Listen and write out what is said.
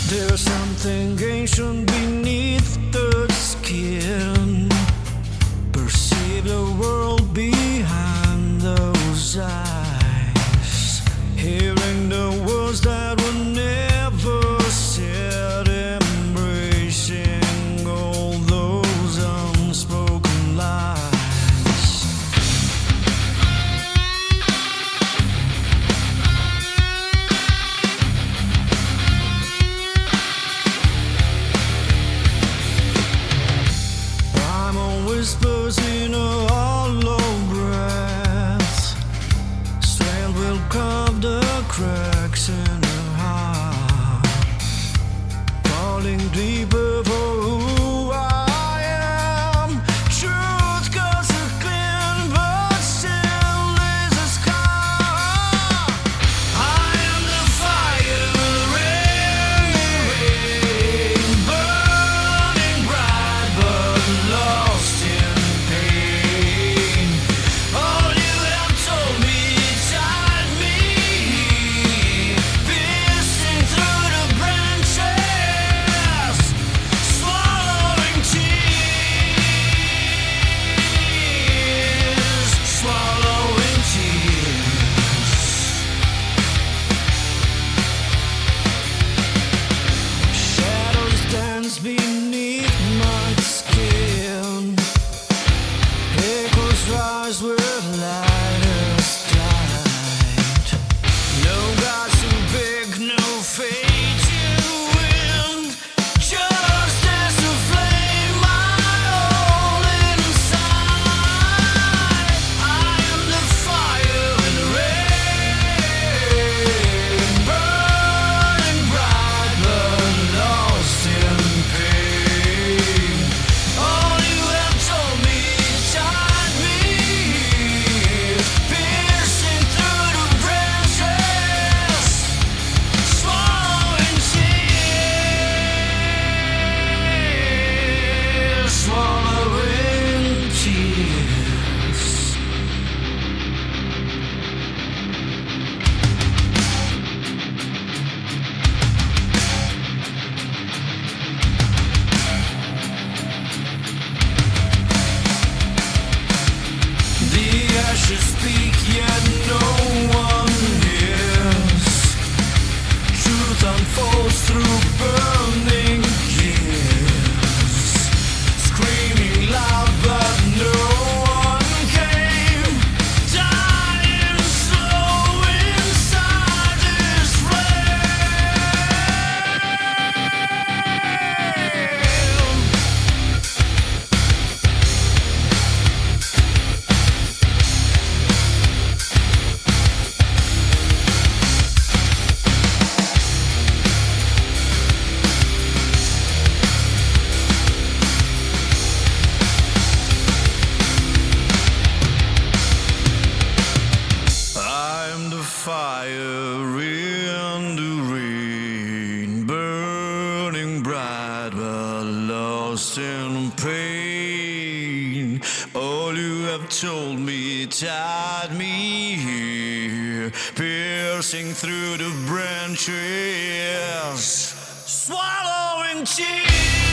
There's something ancient beneath the skin. Perceive the world behind those eyes. Hearing the words that were never said. Embracing all those unspoken lies. Whispers in a hollow breath. Strength will carve the cracks in her heart, falling deeper for who I am. Truth cuts her clean, but still leaves a scar. I am the fire, rain, burning bright but lost. Beneath my skin, echoes rise with lightest light. No God too big, no fate to win. Just as a flame I hold inside. I am the fire and rain, burning bright but lost in pain. All you have told me tied me, piercing through the branches, swallowing tears, swallowing tears. The ashes speak, yet no one hears. Truth unfolds through burning gears. Screaming loud, but no one came. Dying slow inside this flame. I'm the fire in the rain, burning bright but lost in pain. All you have told me tied me here, piercing through the branches, swallowing tears.